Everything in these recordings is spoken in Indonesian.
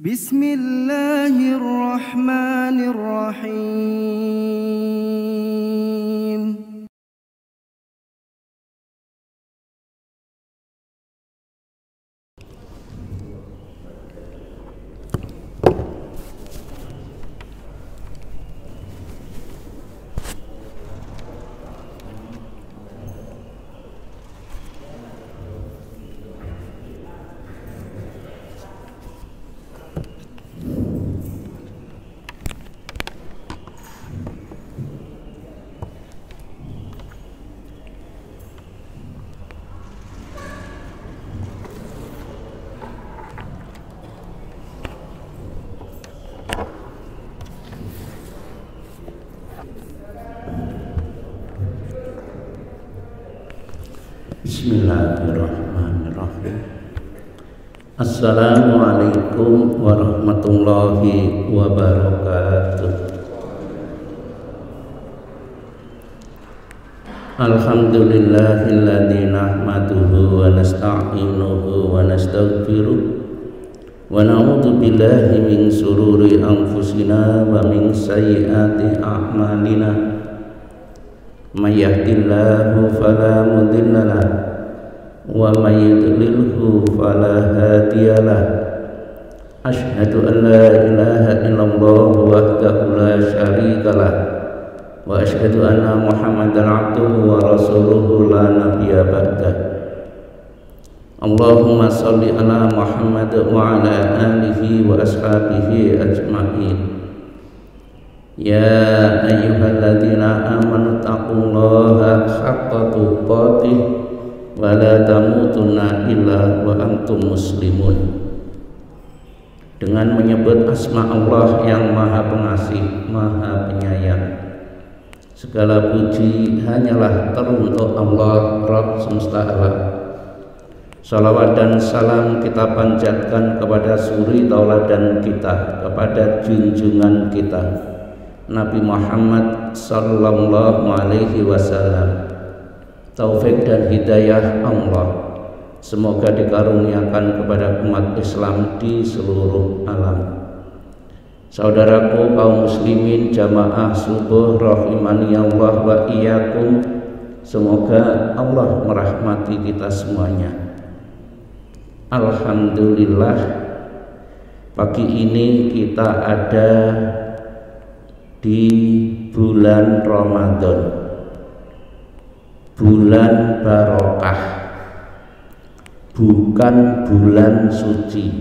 Bismillahirrahmanirrahim. Bismillahirrahmanirrahim. Assalamualaikum warahmatullahi wabarakatuh. Alhamdulillahilladzi nahmaduhu wa nasta'inuhu wa nastaghfiruh wa na'udzu billahi min shururi anfusina wa min sayyiati a'malina. May yahdihillahu fala mudilla lahu wa may yudlilhu fala hadiyalah. Asyhadu an la ilaha illallah wahdahu la syarikalah wa asyhadu anna Muhammadan abduhu wa rasuluhu la nabiyya ba'dah. Allahumma shalli ala Muhammad wa ala alihi wa ashabihi ajma'in. Ya ayyuhalladzina amanu taqullaha haqqa tuqatih wa la tamutunna illa wa antum muslimun. Dengan menyebut asma Allah yang Maha Pengasih, Maha Penyayang, segala puji hanyalah teruntuk Allah Rabb semesta alam. Salawat dan salam kita panjatkan kepada suri tauladan kita, kepada junjungan kita Nabi Muhammad sallallahu alaihi wasallam. Taufik dan hidayah Allah semoga dikaruniakan kepada umat Islam di seluruh alam. Saudaraku kaum muslimin jamaah subuh rahimani Allah wa iyyakum, semoga Allah merahmati kita semuanya. Alhamdulillah, pagi ini kita ada di bulan Ramadan, bulan barokah, bukan bulan suci.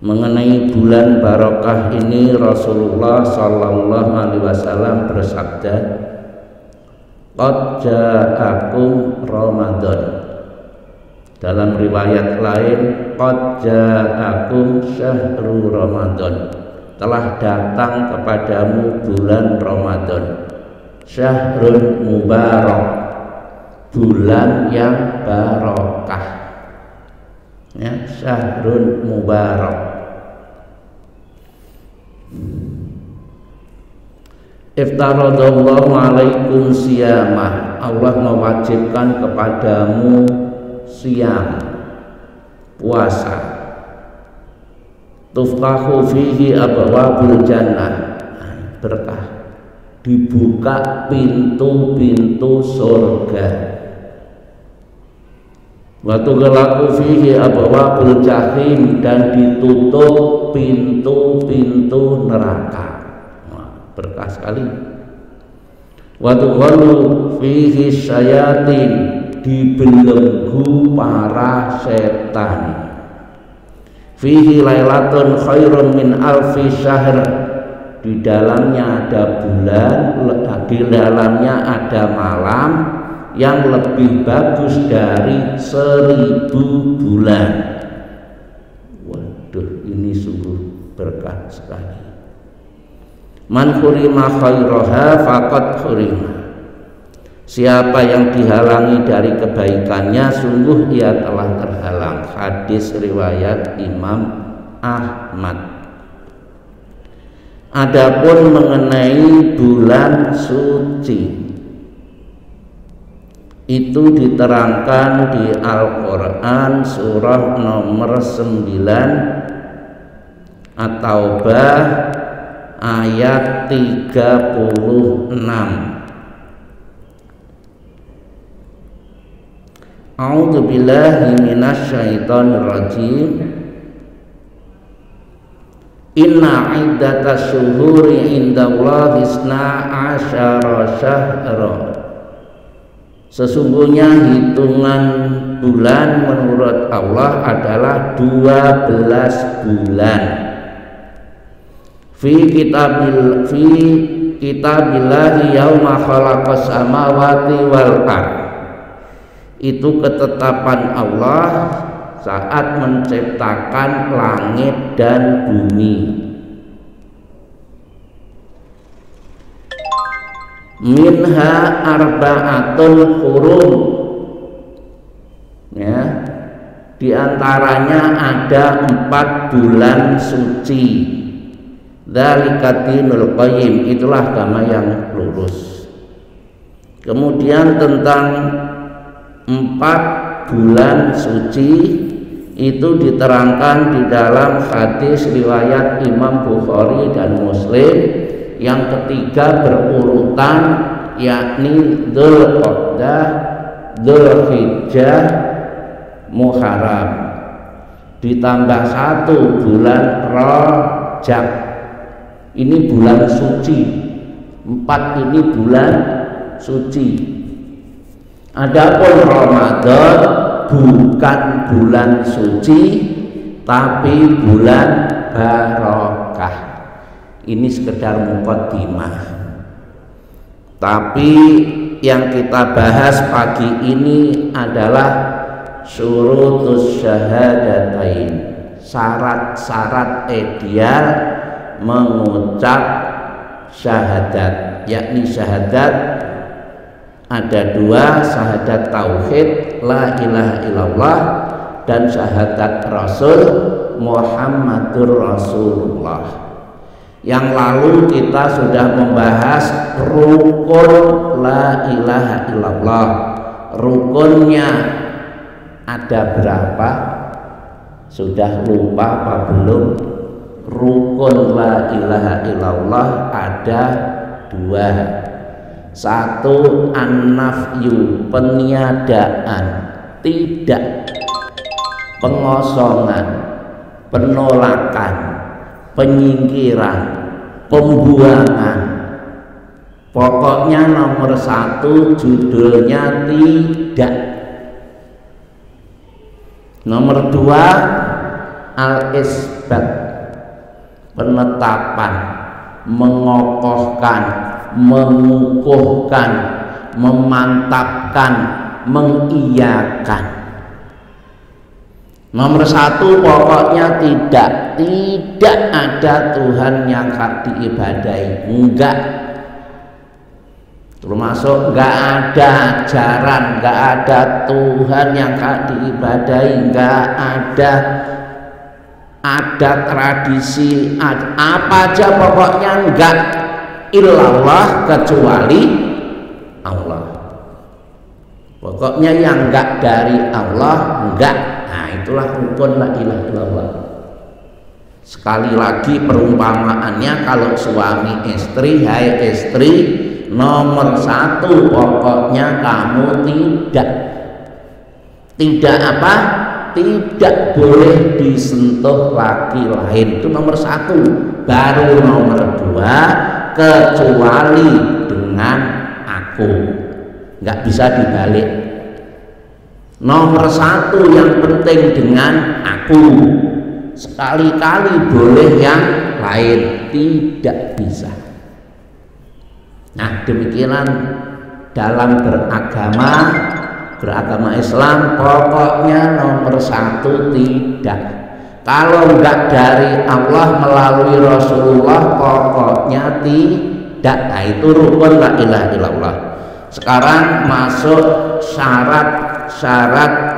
Mengenai bulan barokah ini Rasulullah sallallahu alaihi wasallam bersabda, qad ja'akum Ramadan. Dalam riwayat lain, qad ja'akum syahrul Ramadan. Telah datang kepadamu bulan Ramadan, syahrul mubarak, bulan yang barokah, ya, syahrul mubarak. Iftaradallahu alaikum siyamah, Allah mewajibkan kepadamu siyam, puasa. Tuftahu fihi abwabul jannah, berkah, dibuka pintu-pintu surga. Wa tughlaqu fihi abwabul jahim, dan ditutup pintu-pintu neraka. Berkah sekali. Wa tughallu fihi syayatin, dibelenggu para setan. Fihi lailatun khairun min alfi syahr, di dalamnya ada bulan, di dalamnya ada malam yang lebih bagus dari 1000 bulan. Waduh, ini sungguh berkah sekali. Man hurima khairaha faqad hurima, siapa yang dihalangi dari kebaikannya, sungguh ia telah terhalang. Hadis riwayat Imam Ahmad. Adapun mengenai bulan suci, itu diterangkan di Al-Quran surah nomor 9 At-Taubah ayat 36. A'udzubillahi minasyaitonir rajim. Inna iddatas syuhuri indallahi isna asyara syahra. Sesungguhnya hitungan bulan menurut Allah adalah 12 bulan. Fi kitabillahi yauma khalaqas samawati wal ardh. Itu ketetapan Allah saat menciptakan langit dan bumi. Minha arba'atul hurum, ya, di antaranya ada 4 bulan suci. Dzalika dinul qayyim, itulah agama yang lurus. Kemudian tentang 4 bulan suci itu diterangkan di dalam hadis riwayat Imam Bukhari dan Muslim. Yang ketiga berurutan, yakni Dzulqa'dah, Dzulhijjah, Muharram, ditambah 1 bulan Rajab. Ini bulan suci. 4 ini bulan suci. Adapun Ramadan bukan bulan suci tapi bulan barokah. Ini sekedar muqaddimah. Tapi yang kita bahas pagi ini adalah syurutus syahadatain, syarat-syarat ideal mengucap syahadat, yakni syahadat ada 2, syahadat tauhid la ilaha illallah dan syahadat rasul Muhammadur Rasulullah. Yang lalu kita sudah membahas rukun la ilaha illallah. Rukunnya ada berapa? Sudah lupa apa belum? Rukun la ilaha illallah ada 2. 1 an-nafyu, peniadaan, tidak, pengosongan, penolakan, penyingkiran, pembuangan. Pokoknya nomor 1 judulnya tidak. Nomor 2 al-isbat, penetapan, mengokohkan, mengukuhkan, memantapkan, mengiyakan. Nomor 1 pokoknya tidak ada Tuhan yang hak diibadahi, enggak. Termasuk enggak ada ajaran, enggak ada Tuhan yang hak diibadahi, enggak ada tradisi, apa aja pokoknya enggak. Illallah, kecuali Allah. Pokoknya yang enggak dari Allah enggak. Nah, itulah rukun la ilaha illallah. Sekali lagi perumpamaannya, kalau suami istri, hai istri, nomor 1 pokoknya kamu tidak apa? Tidak boleh disentuh laki lain. Itu nomor 1. Baru nomor 2, kecuali dengan aku. Nggak bisa dibalik. Nomor 1 yang penting dengan aku. Sekali-kali boleh yang lain, tidak bisa. Nah, demikian dalam beragama Islam, pokoknya nomor 1 tidak. Kalau enggak dari Allah melalui Rasulullah, pokoknya tidak. Nah, itu rukun la ilaha illallah. Sekarang masuk syarat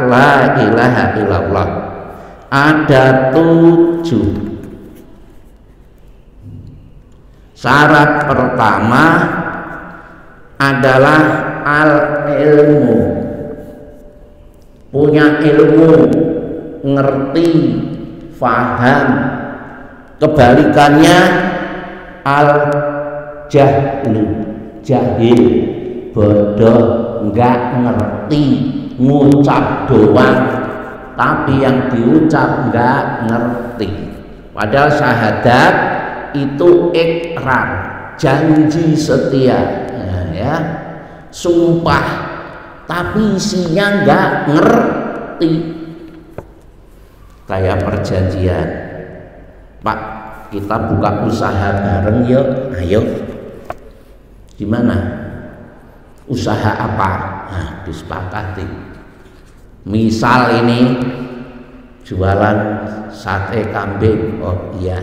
la ilaha illallah. Ada 7. Syarat pertama adalah al-ilmu, punya ilmu, ngerti, faham Kebalikannya al jahlu, jahil, bodoh, enggak ngerti, ngucap doang tapi yang diucap enggak ngerti. Padahal syahadat itu ikrar, janji setia, ya, sumpah, tapi isinya enggak ngerti. Kayak perjanjian, Pak, kita buka usaha bareng yuk, ayo. Gimana? Usaha apa? Nah, disepakati. Misal ini jualan sate kambing. Oh iya.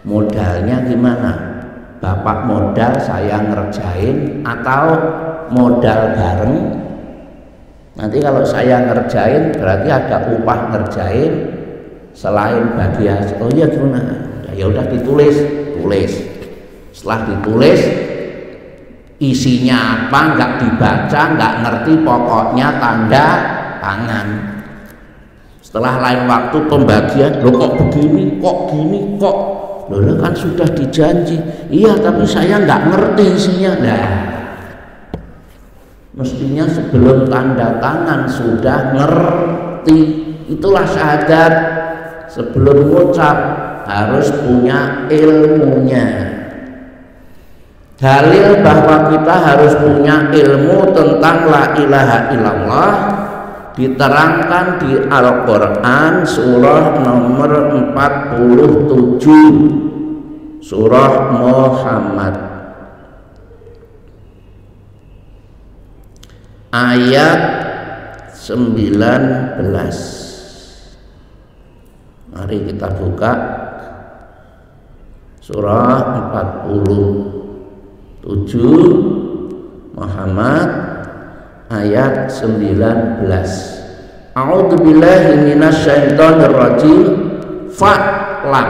Modalnya gimana? Bapak modal, saya ngerjain, atau modal bareng? Nanti kalau saya ngerjain berarti ada upah ngerjain selain bagi hasil. Oh iya gimana? Ya udah ditulis, tulis. Setelah ditulis isinya apa nggak dibaca, nggak ngerti, pokoknya tanda tangan. Setelah lain waktu pembagian, lo kok begini, kok gini, kok lo kan sudah dijanji. Iya tapi saya nggak ngerti isinya. Nah, mestinya sebelum tanda tangan sudah ngerti. Itulah syahadat. Sebelum mengucap harus punya ilmunya. Dalil bahwa kita harus punya ilmu tentang la ilaha illallah diterangkan di Al-Quran surah nomor 47, surah Muhammad, ayat 19. Mari kita buka surah 47 Muhammad ayat 19. A'udzubillahi minasyaitonirrajim. Fa'lam,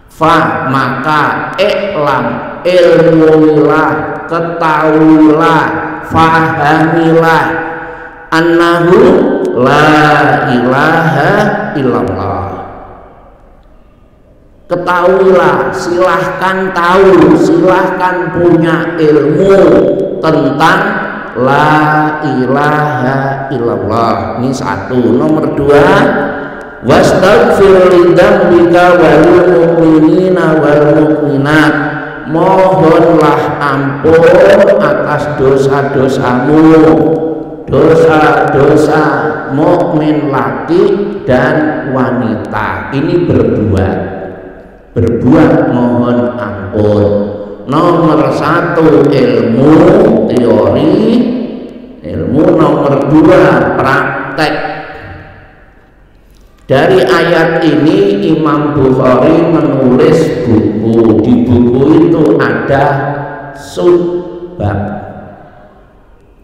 fa maka, i'lam ilmuilah, ketahuilah, fahamilah, annahu la ilaha illallah. Ketahuilah, silahkan tahu, silahkan punya ilmu tentang la ilaha illallah. Ini satu. Nomor dua, wastaghfir lidzambika wal mu'minina wal mu'minat. Mohonlah ampun atas dosa-dosamu, dosa-dosa mukmin laki dan wanita. Ini berbuat mohon ampun. Nomor satu ilmu teori, ilmu nomor dua praktek. Dari ayat ini Imam Bukhari menulis buku. Di buku itu ada subbab,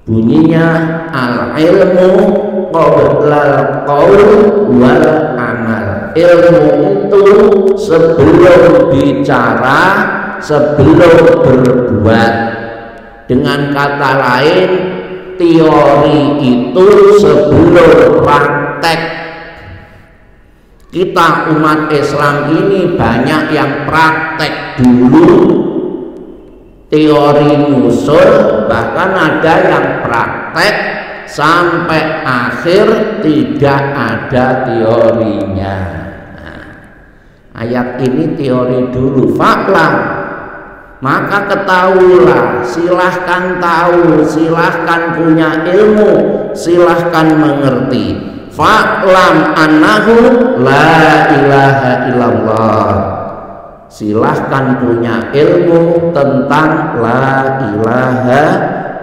bunyinya al-ilmu qoblal qaul wal amal. Ilmu itu sebelum bicara, sebelum berbuat. Dengan kata lain, teori itu sebelum praktek. Kita umat Islam ini banyak yang praktek dulu, teori musul, bahkan ada yang praktek sampai akhir tidak ada teorinya. Nah, ayat ini teori dulu. Fa'lam, maka ketahuilah, silahkan tahu, silahkan punya ilmu, silahkan mengerti. Fa'lam annahu la ilaha illallah. Silahkan punya ilmu tentang la ilaha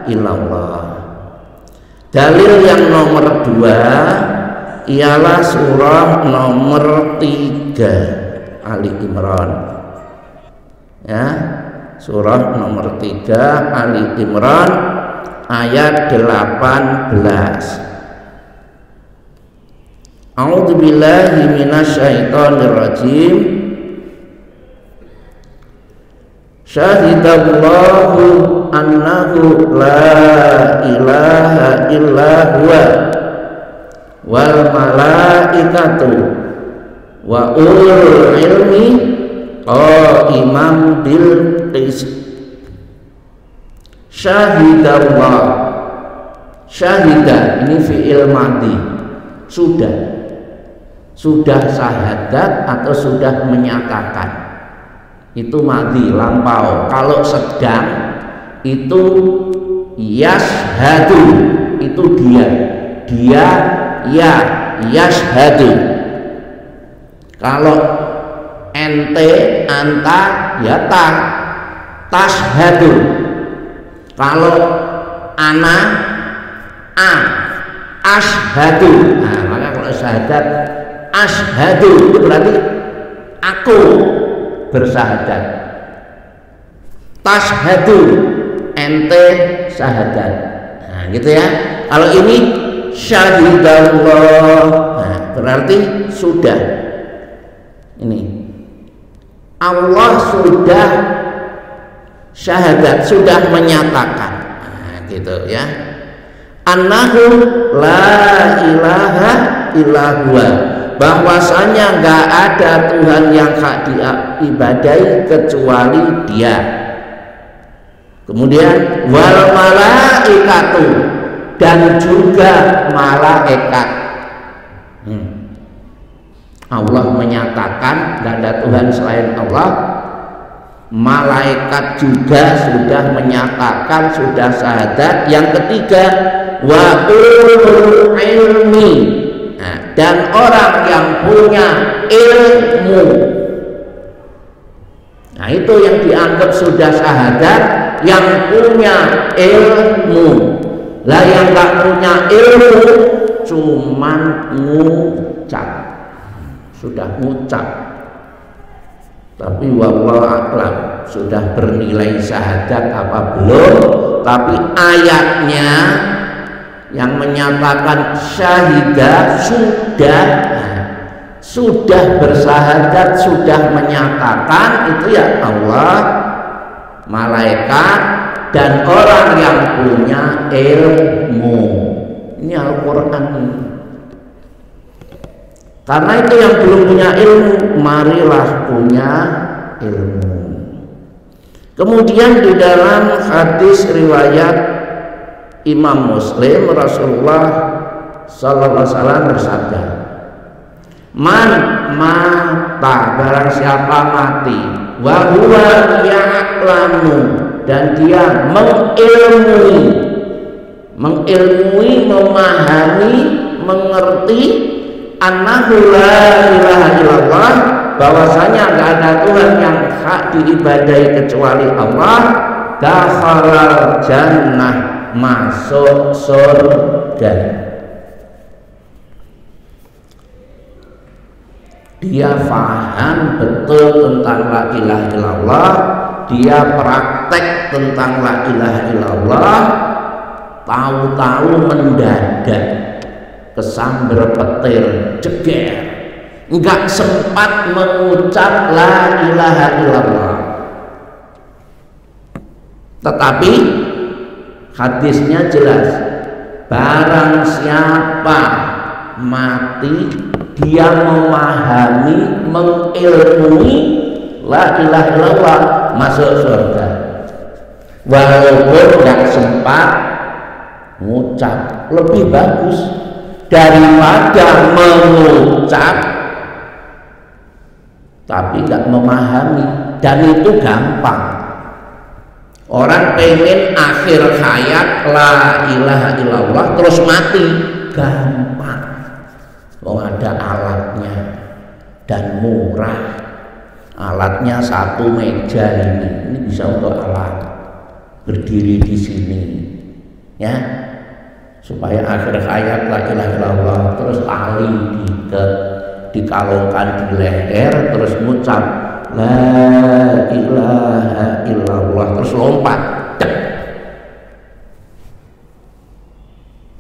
illallah. Dalil yang nomor dua ialah surah nomor 3 Ali Imran. Ya, surah nomor 3 Ali Imran ayat 18. A'udzubillahi minasyaitonirrajim. Syahidallahu annahu la ilaha illa huwa wal malaikatu wa ulul ilmi qaiman bil qist. Syahidallah, syahida ini fi'il madhi, sudah syahadat atau sudah menyatakan, itu madhi lampau. Kalau sedang itu yashhadu, itu dia ya yashhadu. Kalau ente anta ya tashhadu. Kalau ana ashhadu. Nah, maka kalau syahadat ashhadu itu berarti aku bersyahadat. Tashhadu ente syahadat. Nah, gitu ya. Kalau ini syahidallah, nah, berarti sudah. Ini Allah sudah syahadat, sudah menyatakan, nah, gitu ya. Annahu la ilaha illallah, bahwasanya nggak ada Tuhan yang hak diibadai kecuali Dia. Kemudian wal malaikatu, dan juga malaikat. Allah menyatakan nggak ada Tuhan selain Allah. Malaikat juga sudah menyatakan, sudah syahadat. Yang ketiga wa ulul ilmi, nah, dan orang yang punya ilmu. Nah, itu yang dianggap sudah syahadat, yang punya ilmu. Lah yang nggak punya ilmu cuman ngucap, sudah ngucap, tapi wallahu a'lam sudah bernilai syahadat apa belum. Tapi ayatnya yang menyatakan syahidah sudah bersyahadat, sudah menyatakan, itu ya Allah, malaikat, dan orang yang punya ilmu. Ini Al-Quran ini. Karena itu yang belum punya ilmu, marilah punya ilmu. Kemudian di dalam hadis riwayat Imam Muslim, Rasulullah sallallahu alaihi wasallam bersabda, man mata, barang siapa mati, wa huwa ya'lamu, dan dia mengilmui, memahami, mengerti, annahu la ilaha illallah, bahwasanya enggak ada Tuhan yang hak diibadai kecuali Allah, dakhalal jannah, masuk surga. Dia faham betul tentang la ilaha illallah, dia praktek tentang la ilaha illallah, tahu-tahu mendadak kesambar petir jeger, enggak sempat mengucap la ilaha illallah. Tetapi hadisnya jelas, barang siapa mati dia memahami, mengilmui la ilaha illallah, masuk surga, walaupun enggak sempat mengucap. Lebih bagus daripada mengucap tapi nggak memahami, dan itu gampang. Orang pengen akhir hayat la ilaha illallah terus mati, gampang. Ada alatnya dan murah. Alatnya satu meja ini bisa untuk alat berdiri di sini, ya. Supaya akhir hayat la ilaha illallah, terus tali dikalungkan di leher, terus ngucap la ilaha illallah, terus lompat.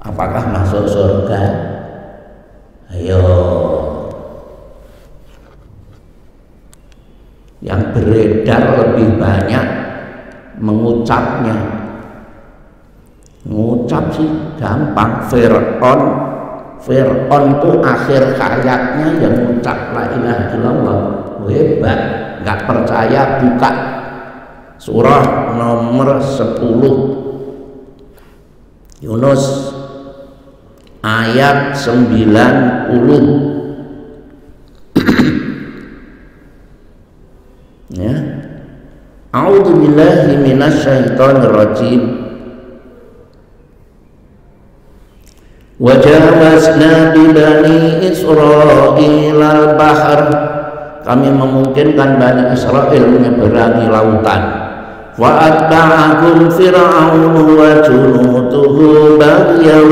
Apakah masuk surga? Ayo. Yang beredar lebih banyak mengucapnya. Ngucap sih gampang. Fir'aun Fir'aun tuh akhir hayatnya yang mengucap la ilaha illallah. Hebat. Nggak percaya, buka surah nomor 10 Yunus ayat 90. Ya. A'udzubillahi minasyaitonirrajim. Wa jawazna bi bani Israil al-bahr. Kami memungkinkan Bani Israel menyeberangi lautan. Wa atba'ahum fir'aun wa junuduhu baghyan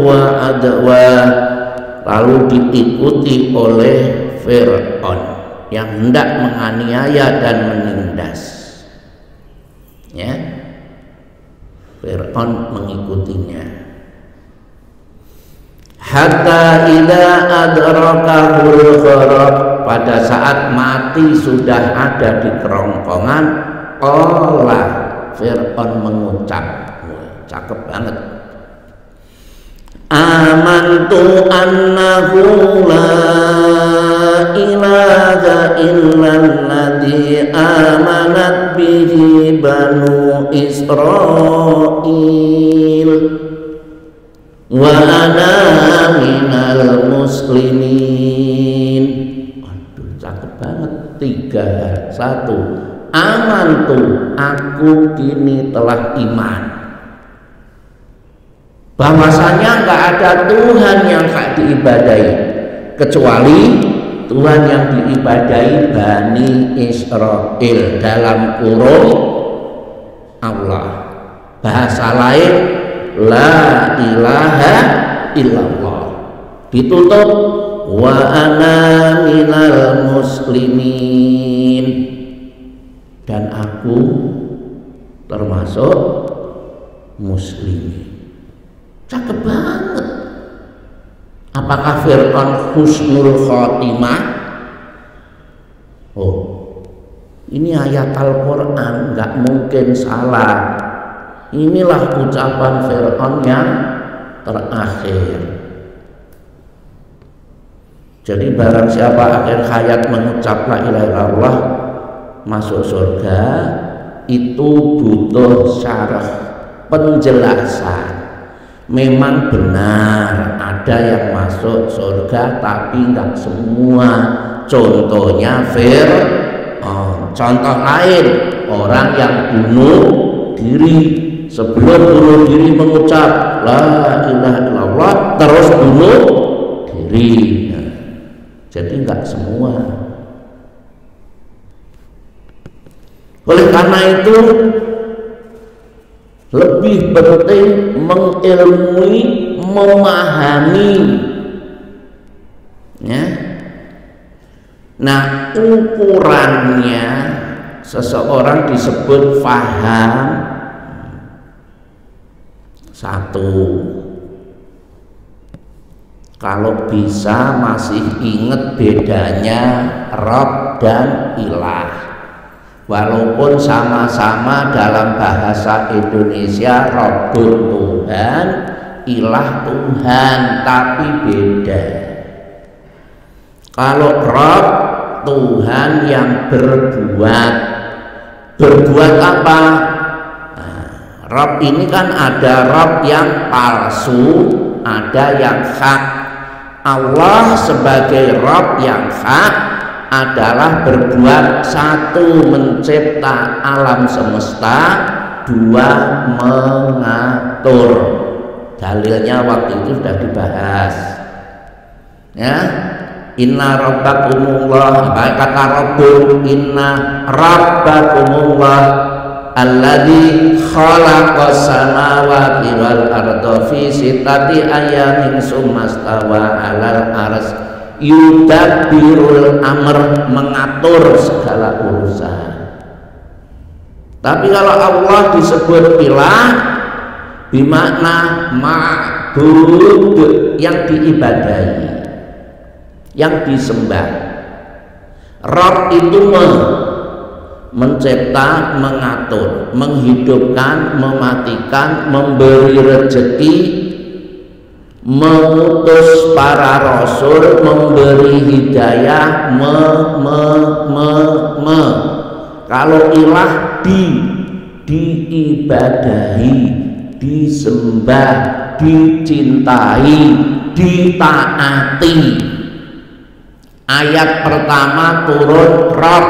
wa adwa. Lalu diikuti oleh Fir'aun yang hendak menganiaya dan menindas. Ya, Fir'aun mengikutinya. Hatta idza adrakahul gharq, pada saat mati sudah ada di kerongkongan, qala Fir'aun mengucap, cakep banget, amantu annahu la ilaha illalladzi amanat bihi banu Israil wa ana minal muslimin. Aduh, cakep banget. 3, 1. Amantu, aku kini telah iman bahwasanya nggak ada Tuhan yang hak diibadai kecuali Tuhan yang diibadai Bani Israel, dalam kurung Allah. Bahasa lain, la ilaha illallah, ditutup wa ana minal muslimin, dan aku termasuk muslimin. Cakep banget. Apakah Fir'aun husnul khotimah? Oh, ini ayat Al-Quran, nggak mungkin salah. Inilah ucapan Fir'aun yang terakhir. Jadi barang siapa akhir hayat mengucap la ilaha illallah masuk surga, itu butuh syarah, penjelasan. Memang benar ada yang masuk surga, tapi nggak semua. Contohnya Fir'aun. Contoh lain, orang yang bunuh diri, sebelum bunuh diri mengucap la ilaha illallah terus bunuh diri. Nah, jadi nggak semua. Oleh karena itu lebih penting mengilmui, memahami, ya. Nah, ukurannya seseorang disebut faham. 1, kalau bisa masih ingat bedanya Rabb dan Ilah. Walaupun sama-sama dalam bahasa Indonesia Rabbun Tuhan, Ilah Tuhan, tapi beda. Kalau Rabb, Tuhan yang berbuat. Berbuat apa? Nah, Rabb ini kan ada Rabb yang palsu, ada yang hak. Allah sebagai Rabb yang hak adalah berbuat. 1, mencipta alam semesta, 2, mengatur. Dalilnya waktu itu sudah dibahas, ya. Inna rabbakumullah, kata Rabbul, inna rabbakumullah alladzi khalaqas samawati wal arda fi sittati ayamin tsumma stawa 'alal arsy yudabbirul amr, mengatur segala urusan. Tapi kalau Allah disebut ilah, bermakna ma'bud, yang diibadahi, yang disembah. Rabb itu mencipta, mengatur, menghidupkan, mematikan, memberi rezeki, mengutus para rasul, memberi hidayah, kalau ilah diibadahi, disembah, dicintai, ditaati. Ayat pertama turun Rabb,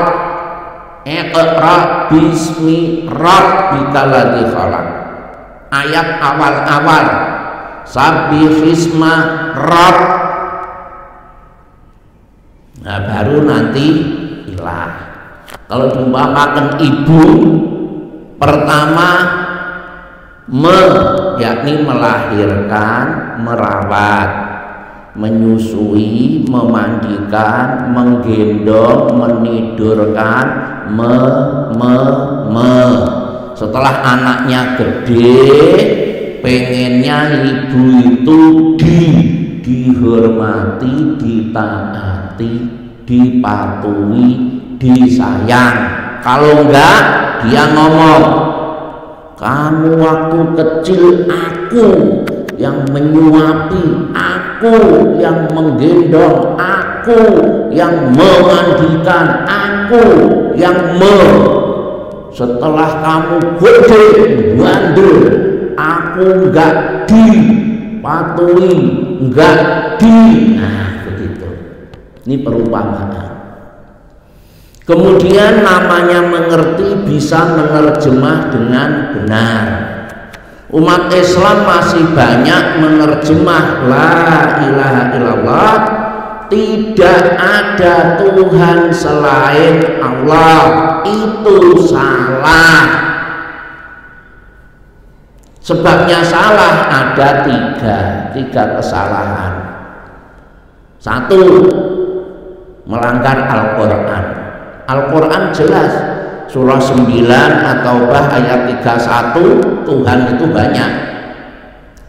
Iqra bismi rabbikal ladzi khalaq. Ayat awal-awal Sabbihisma Rabb. Nah, baru nanti ilah. Kalau diumpamakan ibu, pertama yakni melahirkan, merawat, menyusui, memandikan, menggendong, menidurkan, setelah anaknya gede, pengennya ibu itu dihormati, ditaati, dipatuhi, disayang. Kalau enggak, dia ngomong, kamu waktu kecil aku yang menyuapi, aku yang menggendong, aku yang memandikan, aku yang setelah kamu gede bandel, aku enggak dipatuhi, enggak begitu. Ini perumpamaan. Kemudian namanya mengerti, bisa menerjemah dengan benar. Umat Islam masih banyak menerjemah la ilaha illallah, tidak ada Tuhan selain Allah. Itu salah. Sebabnya salah ada tiga kesalahan. Satu, melanggar Al-Quran. Al-Quran jelas, surah 9 At-Taubah ayat 31, Tuhan itu banyak.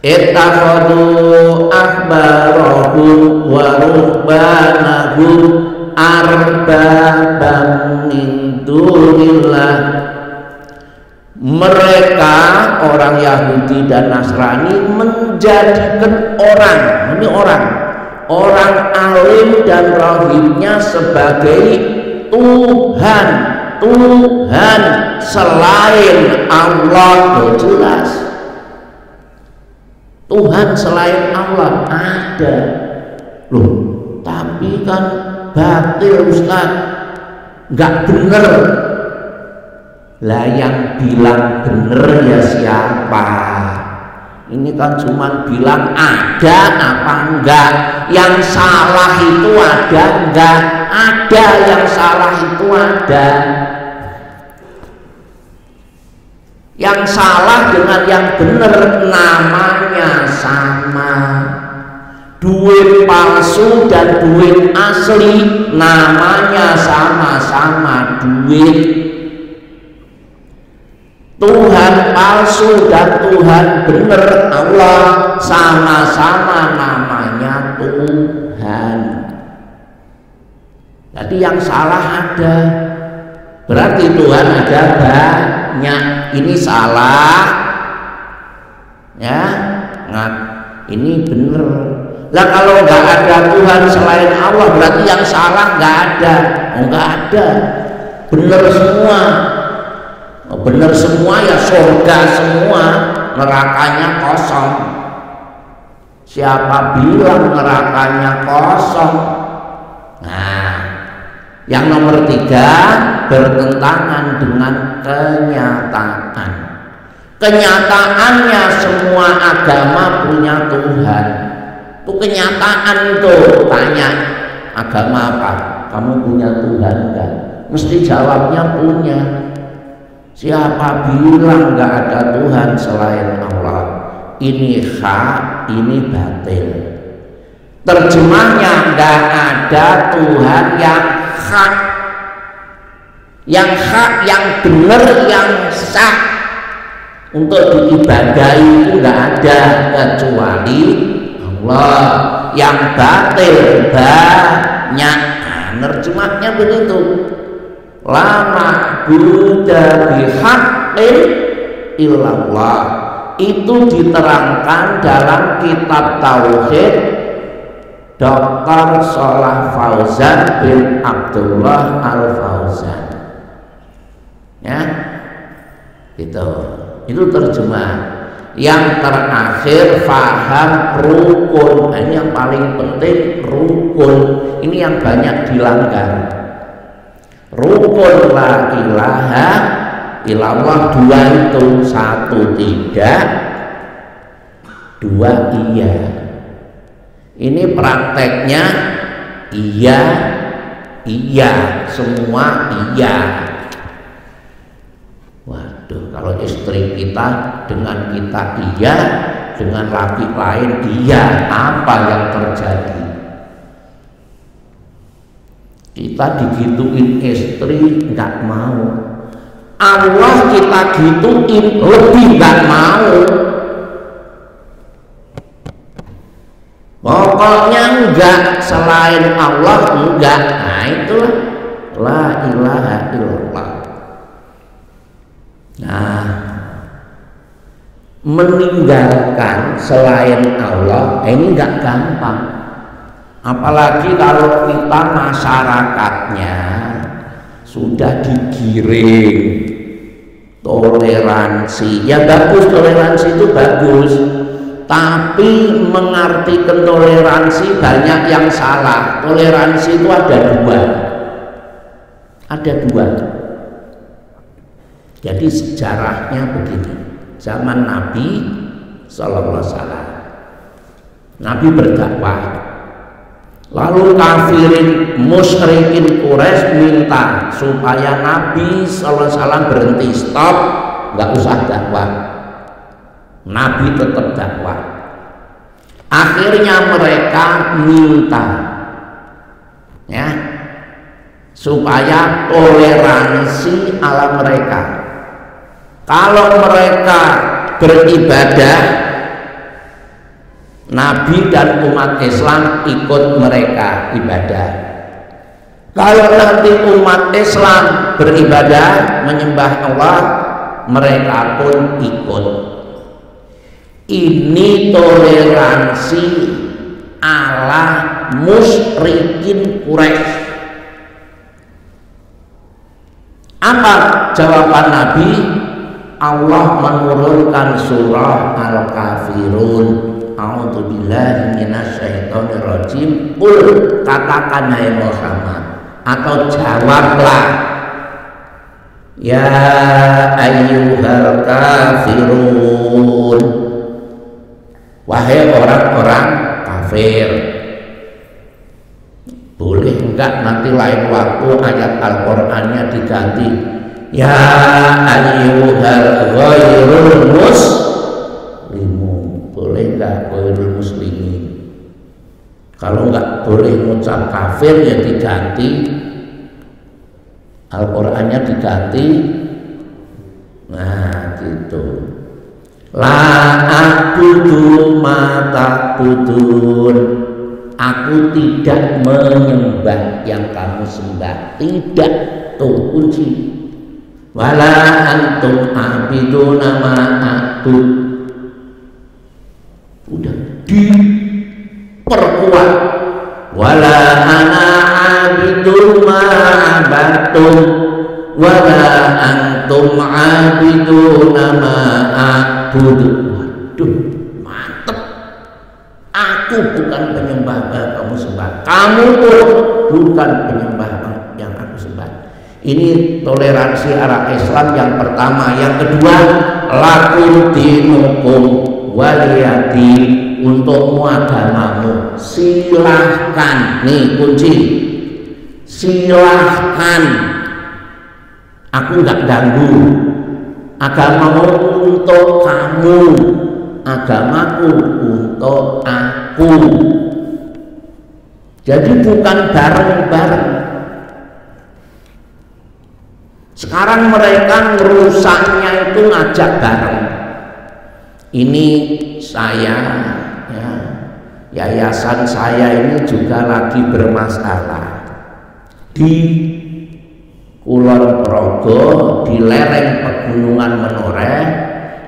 Ittakhadhu ahbarahum wa ruhbanahum arbabam min dunillah. Mereka orang Yahudi dan Nasrani menjadikan orang alim dan rahibnya sebagai Tuhan selain Allah. Jelas Tuhan selain Allah ada loh, tapi kan batil Ustaz, nggak bener. Lah yang bilang bener ya siapa? Ini kan cuma bilang ada apa enggak. Yang salah itu ada enggak? Ada, yang salah itu ada. Yang salah dengan yang benar namanya sama. Duit palsu dan duit asli namanya sama-sama duit. Tuhan palsu dan Tuhan benar Allah sama-sama namanya Tuhan. Jadi yang salah ada, berarti Tuhan ada banyak. Ini salah, ya, ini benar. Lah kalau nggak ada Tuhan selain Allah, berarti yang salah nggak ada. Oh, nggak ada, benar semua. Benar semua ya surga semua, nerakanya kosong. Siapa bilang nerakanya kosong? Nah, yang nomor 3 bertentangan dengan kenyataan. Kenyataannya semua agama punya Tuhan. Itu kenyataan itu. Tanya agama apa? Kamu punya Tuhan enggak? Mesti jawabnya punya. Siapa bilang nggak ada Tuhan selain Allah? Ini hak, ini batil. Terjemahnya nggak ada Tuhan yang hak. Yang hak, yang benar, yang sah untuk diibadahi itu nggak ada kecuali Allah. Yang batil banyak. Terjemahnya begitu. La ma'budu bihaqqin illallah. itu diterangkan dalam kitab Tauhid Dr. Shalih Fauzan bin Abdullah Al-Fauzan. Ya, itu terjemah. Yang terakhir faham rukun. Nah, ini yang paling penting, rukun. Ini yang banyak dilanggar. Rukun la ilaha illallah, dua itu, satu tidak, dua iya. Ini prakteknya iya, iya, semua iya. Waduh, kalau istri kita dengan kita iya, dengan laki lain iya, apa yang terjadi? Kita digituin istri nggak mau, Allah kita gituin lebih nggak mau. Pokoknya enggak, selain Allah enggak. Nah itulah la ilaha illallah. Nah, meninggalkan selain Allah ini enggak gampang. Apalagi kalau kita masyarakatnya sudah digiring toleransi. Ya bagus, toleransi itu bagus. Tapi mengartikan toleransi banyak yang salah. Toleransi itu ada dua. Ada dua. Jadi sejarahnya begini. Zaman Nabi Sallallahu Alaihi Wasallam, Nabi berdakwah. Lalu kafirin musyrikin Quraisy minta supaya Nabi Sallallahu Alaihi Wasallam berhenti, stop, nggak usah dakwah. Nabi tetap dakwah. Akhirnya mereka minta, ya, supaya toleransi ala mereka. Kalau mereka beribadah, Nabi dan umat Islam ikut mereka ibadah. Kalau nanti umat Islam beribadah menyembah Allah, mereka pun ikut. Ini toleransi ala musyrikin Quraisy. Apa jawaban Nabi? Allah menurunkan surah Al-Kafirun. A'udzubillahi minasyaitonirrajim. Qul, katakan hai Muhammad, atau jawablah, ya ayyuhal kafirun, wahai orang-orang kafir. Boleh enggak nanti lain waktu ayat Al-Qur'annya diganti, ya ayyuhal ghairul muslimun. Boleh enggak ghairul muslimin? Kalau enggak boleh mengucap kafir ya diganti, Al-Qur'annya diganti. Nah gitu. La a'budu ma ta'budun. Aku tidak menyembah yang kamu sembah. Tidak, tuh kunci. Wala antum a'biduna ma a'bud. Udah diperkuat. Wala ana a'bidu ma a'badtum. Wala antum a'biduna ma a'bud. Waduh, mantep. Aku bukan penyembah kamu sembah, kamu pun bukan penyembah yang aku sembah. Ini toleransi arah Islam yang pertama. Yang kedua, lakum dinukum waliyadi, untukmu agamamu. Silahkan, nih kunci, silahkan. Aku nggak ganggu. Agamamu untuk kamu, agamaku untuk aku. Jadi bukan bareng-bareng. Sekarang mereka merusaknya itu ngajak bareng. Ini saya, ya, yayasan saya ini juga lagi bermasalah di Kulon Progo, di lereng pegunungan Menoreh.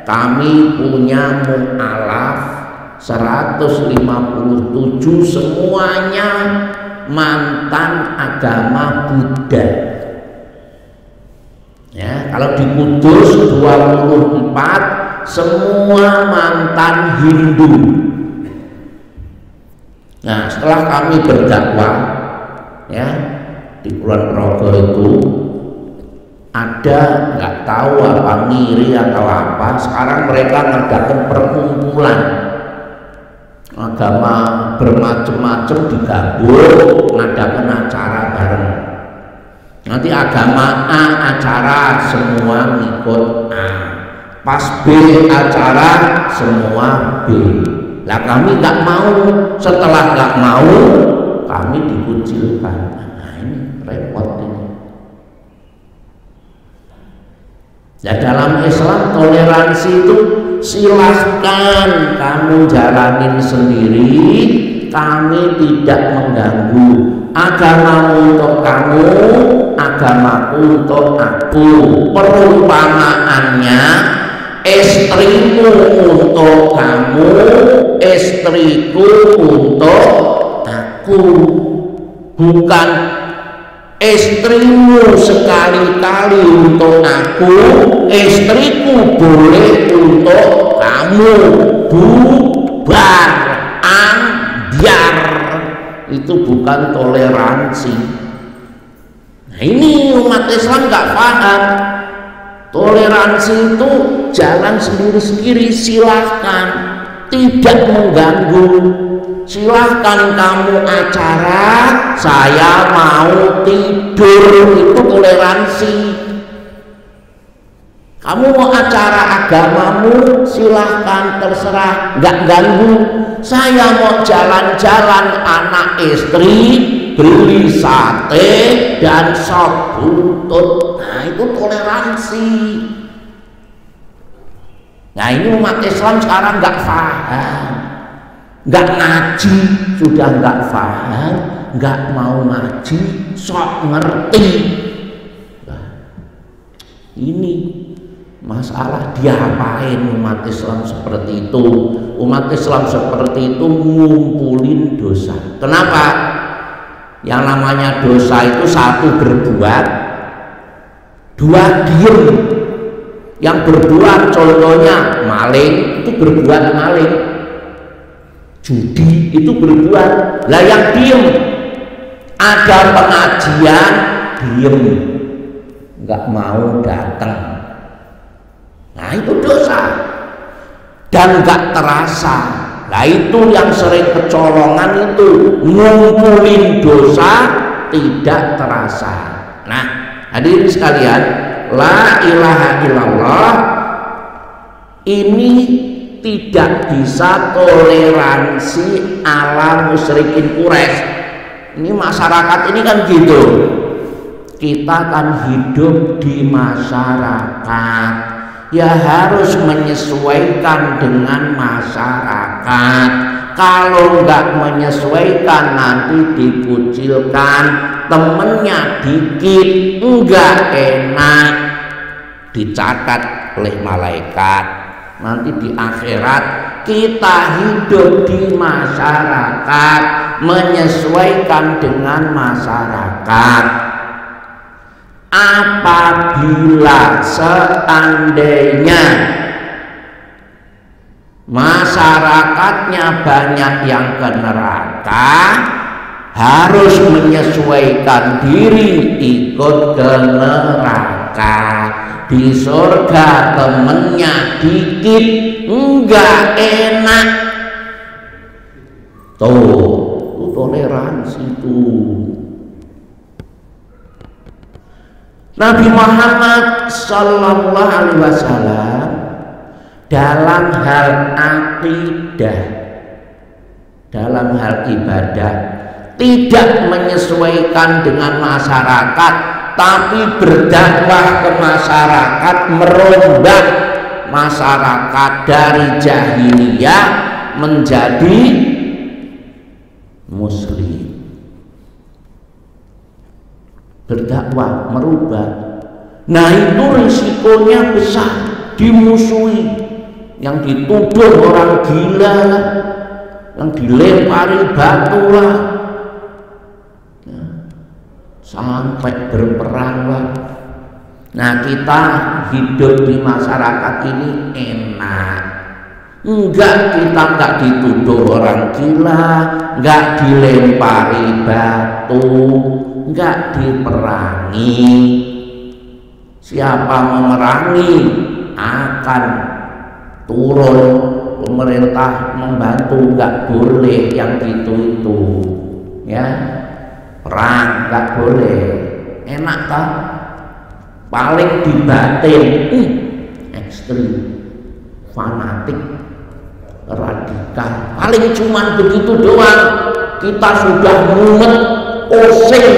kami punya mu'alaf 157 semuanya mantan agama Buddha. Ya, kalau di Kudus 24 semua mantan Hindu. Nah, setelah kami berdakwah ya di Kulon Progo itu ada nggak tahu apa ngiri atau apa, sekarang mereka ngadakan perkumpulan agama bermacam-macam digabung ngadakan acara bareng. Nanti agama A acara semua ngikut A, pas B acara semua B. Lah kami nggak mau, setelah nggak mau kami dikucilkan. Nah ini repot ini. Ya dalam Islam toleransi itu silahkan kamu jalanin sendiri, kami tidak mengganggu. Agamamu untuk kamu, agamaku untuk aku. Perumpamaannya istrimu untuk kamu, istriku untuk aku. Bukan istrimu sekali-kali untuk aku, istriku boleh untuk kamu. Bubar, ambiar. Itu bukan toleransi. Nah ini umat Islam nggak paham. Toleransi itu jalan sendiri-sendiri, silahkan, tidak mengganggu. Silahkan kamu acara, saya mau tidur, itu toleransi. Kamu mau acara agamamu, silahkan, terserah, nggak ganggu. Saya mau jalan-jalan anak istri, beli sate dan sop buntut. Nah itu toleransi. Nah ini umat Islam sekarang nggak paham, nggak ngaji sudah nggak paham, nggak mau ngaji sok ngerti. Nah, ini masalah diapain umat Islam seperti itu. Umat Islam seperti itu ngumpulin dosa. Kenapa? Yang namanya dosa itu satu berbuat, dua diem. Yang berbuat contohnya maling itu berbuat maling, judi itu berbuat. Lah yang diem ada pengajian diem, nggak mau datang. Nah itu dosa dan nggak terasa. Nah itu yang sering kecolongan itu, ngumpulin dosa tidak terasa. Nah hadirin sekalian, la ilaha illallah ini tidak bisa toleransi ala musyrikin Quraisy. Ini masyarakat ini kan gitu, kita kan hidup di masyarakat, ya harus menyesuaikan dengan masyarakat. Kalau nggak menyesuaikan nanti dikucilkan, temennya dikit, enggak enak, dicatat oleh malaikat. Nanti di akhirat kita hidup di masyarakat, menyesuaikan dengan masyarakat. Apabila seandainya masyarakatnya banyak yang ke neraka, harus menyesuaikan diri ikut ke neraka. Di surga temennya dikit, enggak enak. Tuh toleransi tuh. Nabi Muhammad Sallallahu Alaihi Wasallam dalam hal akidah, dalam hal ibadah tidak menyesuaikan dengan masyarakat, tapi berdakwah ke masyarakat, merombak masyarakat dari jahiliyah menjadi muslim. Berdakwah, merubah. Nah itu risikonya besar, dimusuhi. yang dituduh orang gila, yang dilempari batu lah, ya, sampai berperang lah. Nah, kita hidup di masyarakat ini enak. Enggak, kita enggak dituduh orang gila, enggak dilempari batu, enggak diperangi. Siapa memerangi akan turun pemerintah membantu, enggak boleh yang itu ya, perang enggak boleh. Enak tak? Paling dibatin ekstrim, fanatik, radikal, paling cuman begitu doang. Kita sudah mumet, pusing,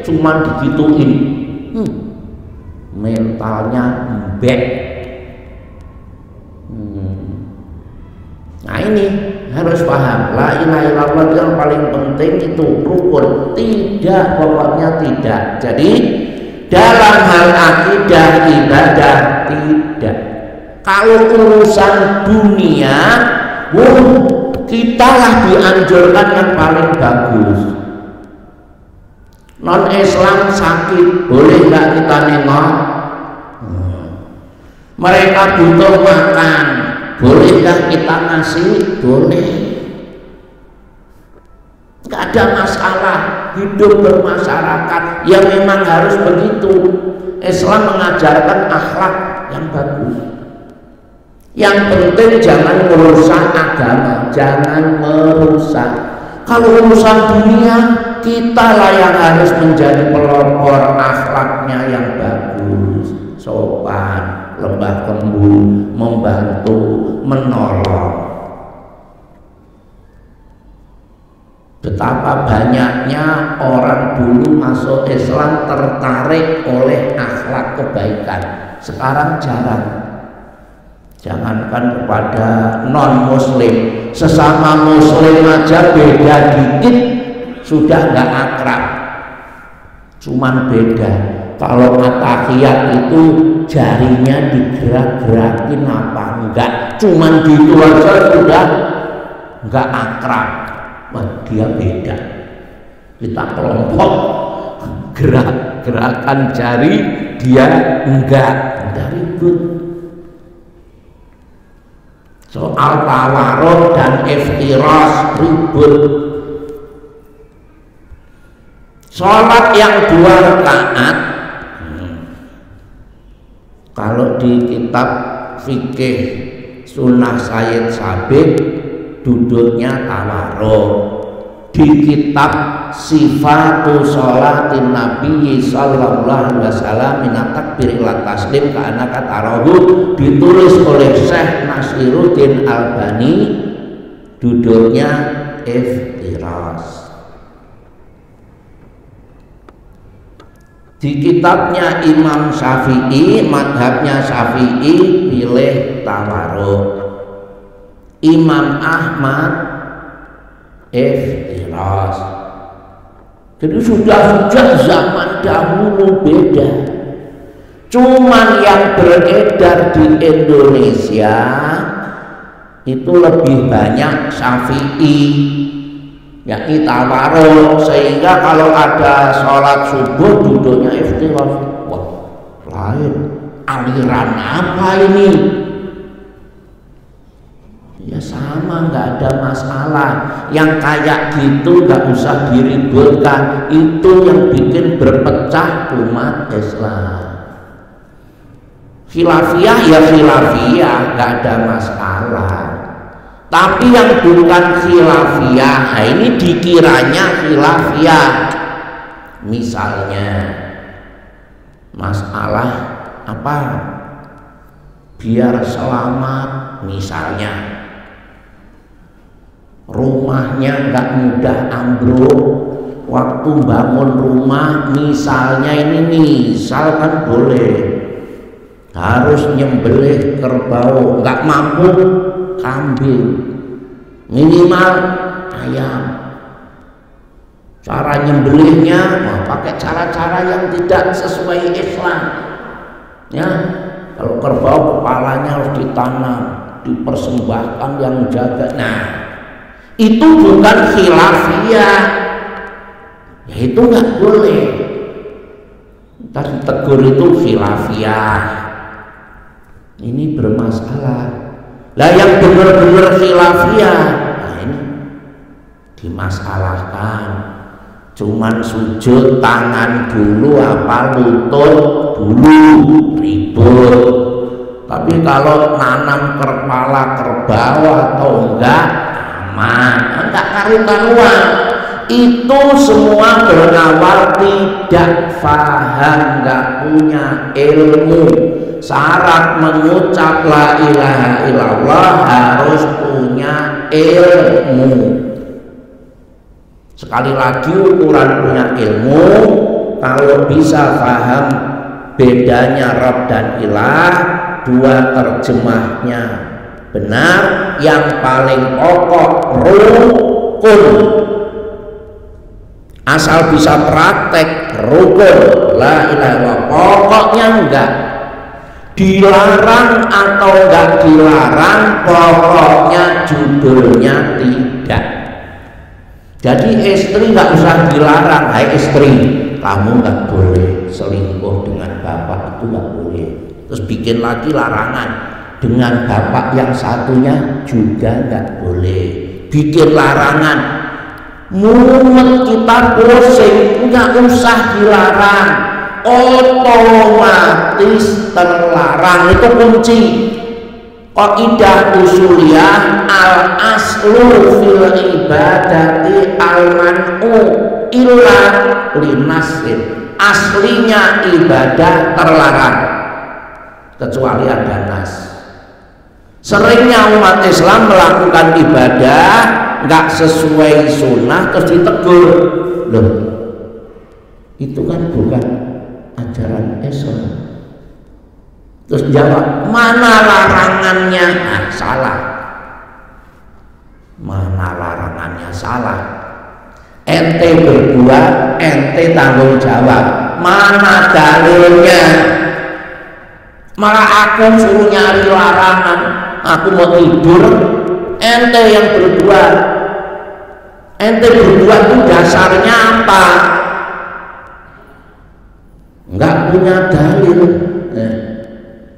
cuman digituin, mentalnya embek. Nah, ini harus paham, la ilaha illallah yang paling penting itu rukun. Tidak, pokoknya tidak. Jadi dalam hal akidah ibadah tidak. Kalau urusan dunia, kita lah dianjurkan yang paling bagus. Non Islam sakit, boleh nggak kita nengok? Mereka butuh makan, boleh nggak kita ngasih? Boleh. Nggak ada masalah. Hidup bermasyarakat ya memang harus begitu. Islam mengajarkan akhlak yang bagus. Yang penting jangan merusak agama, jangan merusak. Kalau urusan dunia, kita lah yang harus menjadi pelopor akhlaknya yang bagus, sopan, lembah lembut, membantu, menolong. Betapa banyaknya orang dulu masuk Islam tertarik oleh akhlak kebaikan, sekarang jarang. Jangankan kepada non muslim, sesama muslim aja beda dikit sudah nggak akrab, cuman beda. Kalau atahiyat itu jarinya digerak-gerakin apa enggak, cuman gitu aja sudah nggak akrab. Wah, dia beda. Kita kelompok gerak-gerakan jari, dia enggak, ribut. Soal tawarud dan iftiras ribut. Sholat yang 2 rakaat, kalau di kitab fikih Sunnah Sayyid Sabiq duduknya tawarruk. Di kitab Sifatu Sholatin Nabi sallallahu alaihi wasallam min takbir ila taslim ka anaka tarahu ditulis oleh Syekh Nasiruddin Albani, duduknya iftiras. Di kitabnya Imam Syafi'i, madhabnya Syafi'i, pilih tawarruk. Imam Ahmad iftiras. Jadi sudah zaman dahulu beda. Cuman yang beredar di Indonesia itu lebih banyak Syafi'i, yakni tawarruk, sehingga kalau ada sholat subuh duduknya iftiras. Wah, lain, aliran apa ini? Ya sama, nggak ada masalah. Yang kayak gitu nggak usah diributkan. Itu yang bikin berpecah umat Islam. Khilafiyah ya khilafiyah, nggak ada masalah. Tapi yang bukan khilafiyah, nah ini dikiranya khilafiyah. Misalnya masalah apa? Biar selamat, misalnya rumahnya nggak mudah ambruk, waktu bangun rumah misalnya ini, misalkan boleh harus nyembelih kerbau, nggak mampu kambing, minimal ayam. Cara nyembelihnya pakai cara-cara yang tidak sesuai Islam, ya. Kalau kerbau kepalanya harus ditanam, dipersembahkan, yang jaga. Nah, itu bukan khilafiyah, ya itu nggak boleh. Ntar ditegur itu khilafiyah, ini bermasalah. Lah yang benar-benar khilafiyah, nah ini dimasalahkan. Cuman sujud tangan dulu apa lutut dulu, ribut. Tapi kalau nanam kepala kerbau atau enggak, aman, enggak karu-karuan. Itu semua berawal tidak faham, enggak punya ilmu. Syarat mengucap la ilaha illallah harus punya ilmu. Sekali lagi ukuran punya ilmu, kalau bisa paham bedanya Rabb dan Ilah, dua terjemahnya benar, yang paling pokok rukun. Asal bisa praktek rukun la ilaha illallah, pokoknya enggak dilarang atau enggak dilarang, pokoknya judulnya tidak. Jadi istri nggak usah dilarang, hai istri, kamu nggak boleh selingkuh dengan bapak, itu nggak boleh. Terus bikin lagi larangan, dengan bapak yang satunya juga nggak boleh. Bikin larangan, mumet kita pusing, nggak usah dilarang, otomatis terlarang. Itu kunci. Qaidah usuliyah, al aslu fil ibadati al man'u illa linasin. Aslinya ibadah terlarang kecuali ada nas. Seringnya umat Islam melakukan ibadah nggak sesuai sunnah terus ditegur, loh itu kan bukan ajaran Islam. Terus jawab, mana larangannya? Nah, salah. Mana larangannya? Salah. Ente berdua, ente tanggung jawab. Mana dalilnya? Malah aku suruh nyari larangan. Aku mau tidur, ente yang berdua. Ente berdua itu dasarnya apa? Enggak punya dalil.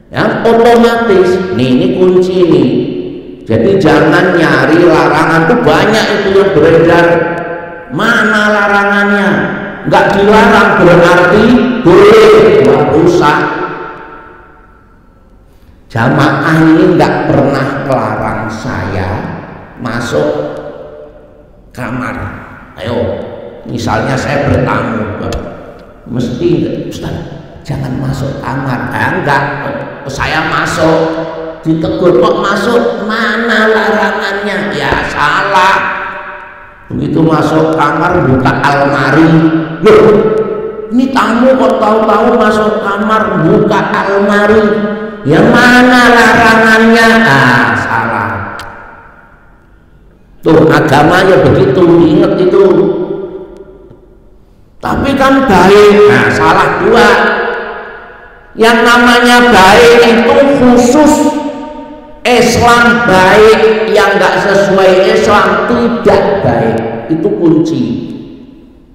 Ya, otomatis ini kunci nih. Jadi jangan nyari larangan, tuh banyak itu yang beredar. Mana larangannya? Nggak dilarang berarti boleh, nggak usah. Jamaah ini nggak pernah melarang saya masuk kamar. Ayo, misalnya saya bertamu, mesti Ustaz, jangan masuk kamar. Enggak, saya masuk, ditegur kok masuk, mana larangannya? Ya salah. Begitu masuk kamar buka almari, loh ini tamu kok tahu-tahu masuk kamar buka almari, yang mana larangannya? Ah, salah. Tuh agamanya begitu, diingat itu. Tapi kan baik, nah salah dua. Yang namanya baik itu khusus Islam baik, yang nggak sesuai Islam tidak baik. Itu kunci.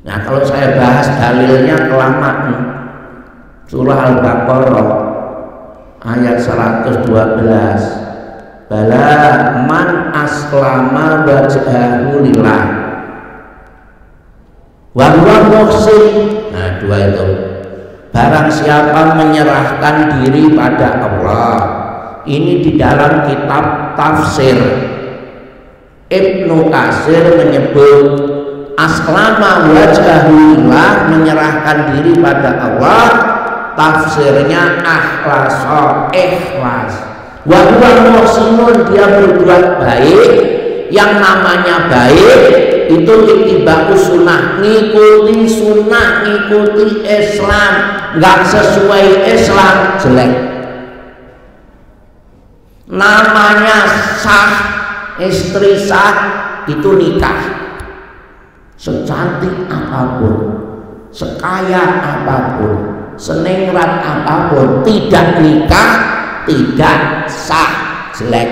Nah kalau saya bahas dalilnya kelamaan. Surah Al-Baqarah ayat 112. Bala man aslama wajhahu lillah wa huwa muhsin. Nah dua itu. Barang siapa menyerahkan diri pada Allah, ini di dalam kitab tafsir Ibnu Katsir menyebut aslama wajhahulillah, menyerahkan diri pada Allah, tafsirnya akhlasa, ikhlas. Wa huwa muhsinun, dia berbuat baik. Yang namanya baik itu ittiba sunnah, ngikuti sunnah, ngikuti Islam. Nggak sesuai Islam jelek. Namanya sah, istri sah itu nikah. Secantik apapun, sekaya apapun, seningrat apapun, tidak nikah tidak sah, jelek.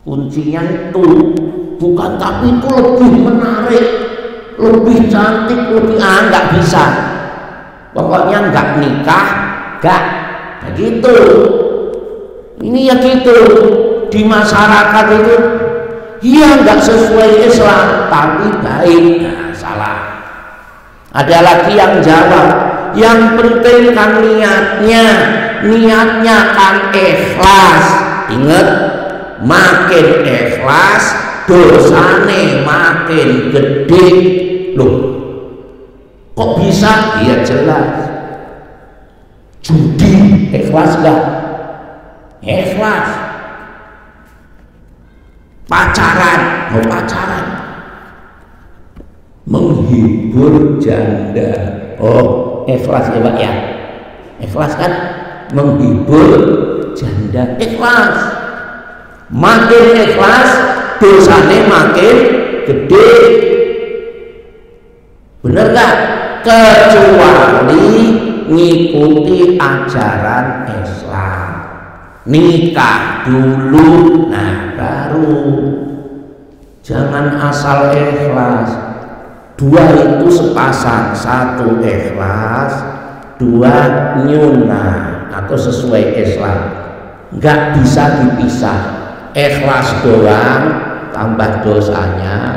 kuncinya itu bukan, tapi itu lebih menarik, lebih cantik, lebih nggak bisa. Pokoknya nggak nikah, nggak begitu. Ini ya gitu di masyarakat itu, iya nggak sesuai Islam tapi baik. Nah, salah. Ada lagi yang jawab, yang penting kan niatnya kan ikhlas. Ingat, makin ikhlas dosane makin gede. Loh, kok bisa? Iya jelas. Judi ikhlas gak? Ikhlas. Pacaran, mau pacaran, menghibur janda, oh ikhlas ya Pak ya, ikhlas kan, menghibur janda, ikhlas. Makin ikhlas dosanya makin gede, bener gak? Kecuali ngikuti ajaran Islam, nikah dulu, nah baru. Jangan asal ikhlas. Dua itu sepasang, satu ikhlas, dua nyunah atau sesuai Islam. Nggak bisa dipisah. Ikhlas doang tambah dosanya,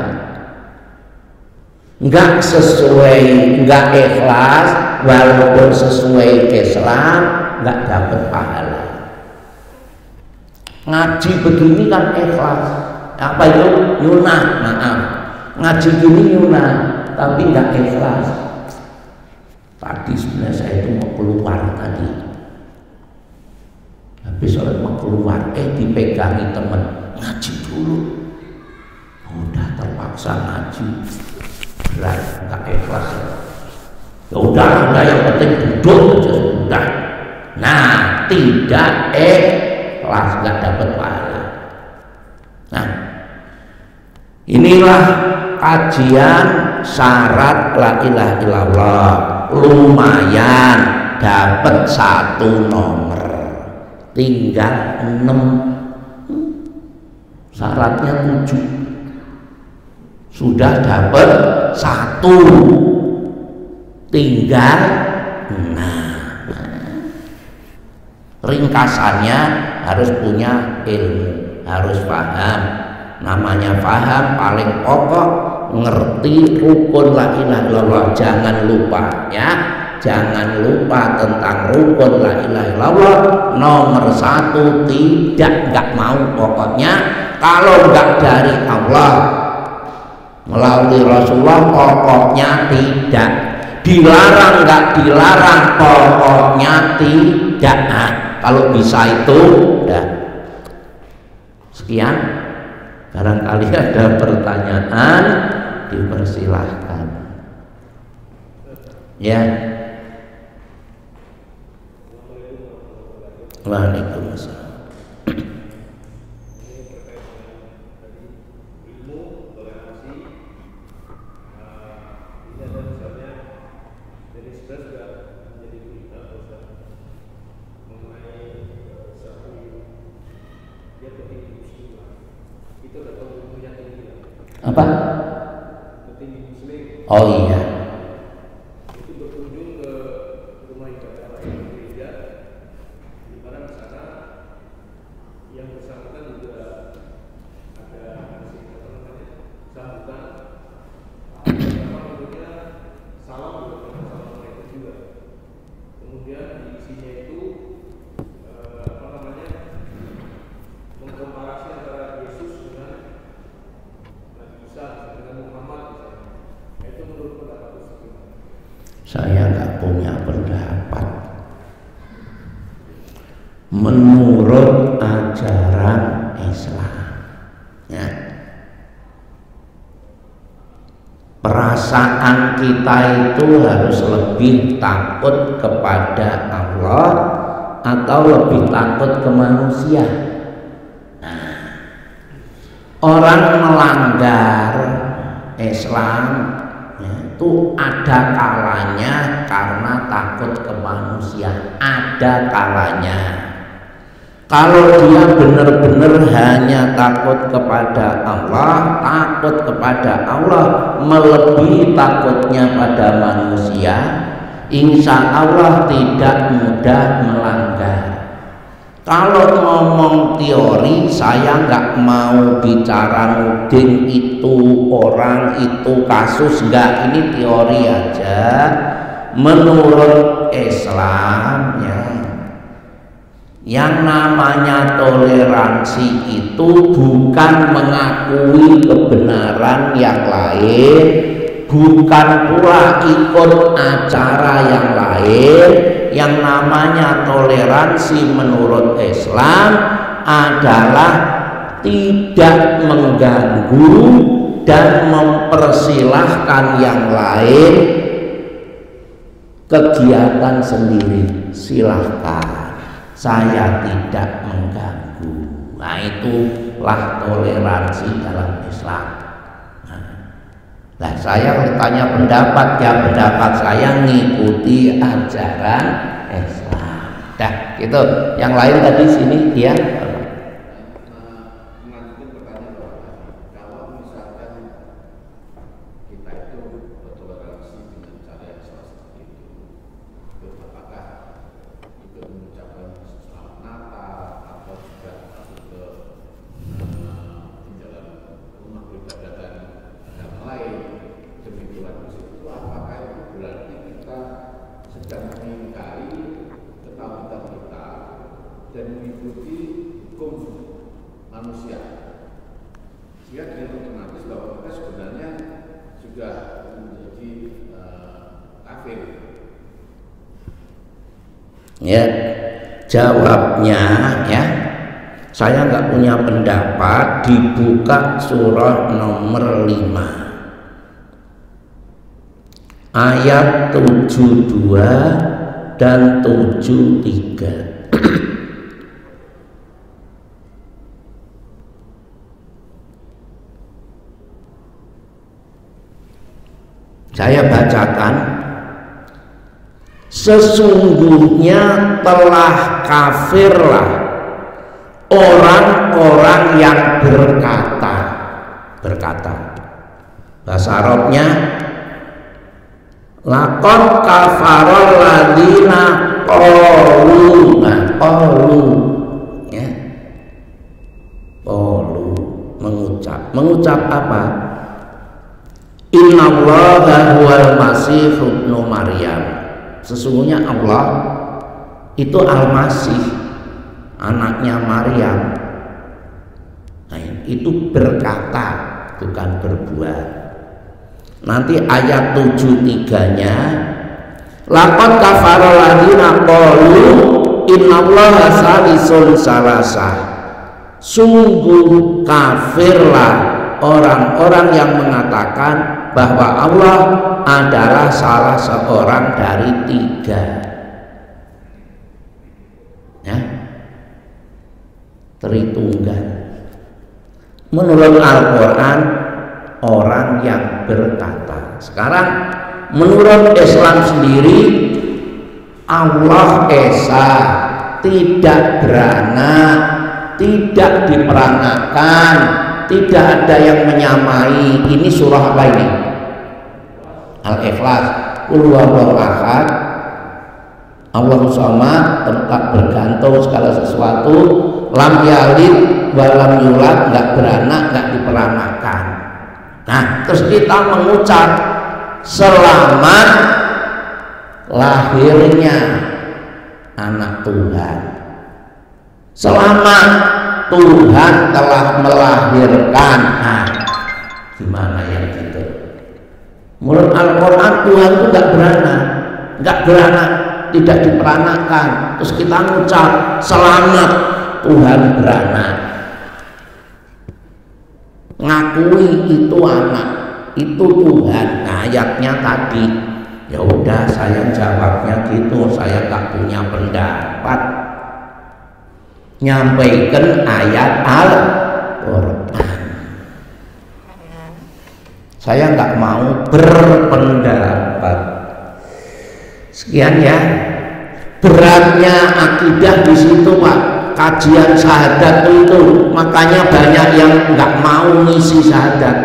nggak sesuai, nggak ikhlas walaupun sesuai Islam nggak dapat pahala. Ngaji begini kan ikhlas, apa itu? Nyunah, maaf, ngaji gini nyunah tapi nggak ikhlas. Tadi sebenarnya saya itu mau keluar tadi, habis sholat mau keluar, dipegangi temen, ngaji dulu. Udah terpaksa ngaji, berat, nggak ikhlas. Ya udah, yang penting duduk aja sudah. Nah, tidak ikhlas, nggak dapat pahala. Nah, inilah kajian syarat la ilaha illallah. Lumayan dapat 1 nomor, tinggal 6. Syaratnya 7, sudah dapat 1, tinggal 6. Ringkasannya harus punya ilmu, harus paham. Namanya paham paling pokok, ngerti rukun la ilaha illallah. Jangan lupa ya, jangan lupa tentang rukun la ilaha illallah. Nomor 1 nggak mau pokoknya. Kalau nggak dari Allah melalui Rasulullah, pokoknya tidak. Dilarang nggak dilarang, pokoknya tidak. Nah, kalau bisa itu udah. Sekian, barangkali ada pertanyaan dipersilahkan ya. Waalaikumsalam. Apa? Oh iya. Itu berkunjung ke rumah ibadah lain gereja, di mana di sana yang bersangkutan juga ada sambutan, tentunya salam assalamualaikum juga. Kemudian di isinya itu mengkomparasi antara Yesus dengan dengan Muhammad misalnya. Itu menurut pendapat Ustaz. Saya nggak punya pendapat. Menurut ajaran Islam ya, perasaan kita itu harus lebih takut kepada Allah atau lebih takut ke manusia. Orang melanggar Islam ya, itu ada kalanya karena takut ke manusia, ada kalanya. Kalau dia benar-benar hanya takut kepada Allah melebihi takutnya pada manusia, insya Allah tidak mudah melanggar. Kalau ngomong teori, saya nggak mau bicara nuding itu orang, itu kasus, nggak, ini teori aja. Menurut Islam ya, yang namanya toleransi itu bukan mengakui kebenaran yang lain, bukan pula ikut acara yang lain. Yang namanya toleransi menurut Islam adalah tidak mengganggu dan mempersilahkan yang lain kegiatan sendiri. Silahkan, saya tidak mengganggu. Nah, itulah toleransi dalam Islam. Nah, saya bertanya pendapat, ya pendapat saya ngikuti ajaran Islam. Dah, gitu. Yang lain tadi sini ya. Melanjutkan pertanyaan kalau misalkan kita itu bertoleransi dengan cara yang salah seperti itu, apakah itu mengucapkan selamat Natal atau juga masuk ke jalan rumah peribadatan agama lain demi Tuhan itu, apakah itu berarti kita sedang mengingkari ketaatan kita dan mengikuti hukum manusia, sehingga dengan otomatis bahwa kita sebenarnya sudah menjadi kafir? Ya, jawabnya ya, saya nggak punya pendapat. Dibuka surah nomor 5 ayat 72 dan 73. Saya bacakan. Sesungguhnya telah kafirlah orang-orang yang berkata. Bahasa Arabnya laqad kafarol ladina qalu. Nah, qalu ya. Qalu mengucap apa? Innallaha huwal masih ibnu Maryam. Sesungguhnya Allah itu Al-Masih, anaknya Maryam. Nah, itu berkata, bukan berbuat. Nanti ayat 73-nya, laqad kafara alladziina qalu innallaha salisun salasah. Sungguh kafirlah orang-orang yang mengatakan bahwa Allah adalah salah seorang dari 3. Ya. Tritunggal. Menurut Al-Quran, orang yang berkata. Sekarang menurut Islam sendiri, Allah Esa, tidak beranak, tidak diperanakan, tidak ada yang menyamai. Ini surah apa ini? Al-Ikhlas. Qul huwallahu ahad, Allahu samad, tempat bergantung segala sesuatu, lam yalid walam yulad, nggak beranak, nggak diperanakan. Nah, terus kita mengucap selamat lahirnya anak Tuhan, selamat Tuhan telah melahirkan. Nah, gimana yang gitu? Menurut Al-Quran Tuhan itu nggak beranak, tidak diperanakan. Terus kita mengucap selamat Tuhan beranak, ngakui itu anak, itu Tuhan. Nah, ayatnya tadi, ya udah saya jawabnya gitu. Saya nggak punya pendapat, nyampaikan ayat Al-Quran. Saya nggak mau berpendapat. Sekian ya. Beratnya akidah di situ, Pak. kajian syahadat itu, makanya banyak yang nggak mau ngisi syahadat,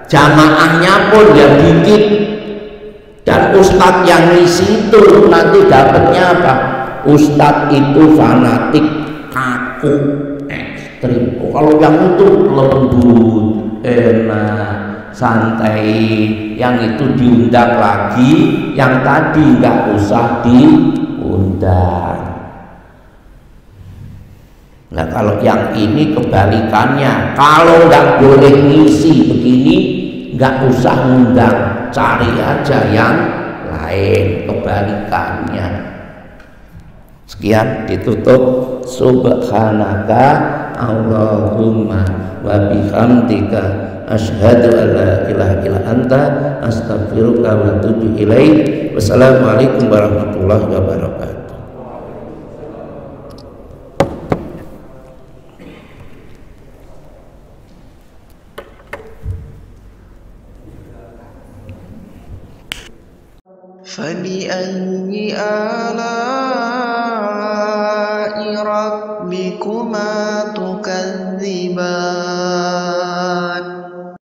jamaahnya pun ya dikit, dan ustadz yang ngisi itu nanti dapatnya apa? Ustadz itu fanatik, kaku, ekstrim. Kalau yang itu lembut, enak, santai, yang itu diundang lagi, yang tadi nggak usah diundang. Nah kalau yang ini kebalikannya, kalau nggak boleh ngisi begini, nggak usah ngundang, cari aja yang lain, kebalikannya. Sekian, ditutup. Subhanaka Allahumma wa bihamdika asyhadu an la ilaha illa anta astaghfiruka wa atubu ilaik. Wassalamualaikum warahmatullahi wabarakatuh. فبأي آلاء ربكما تكذبان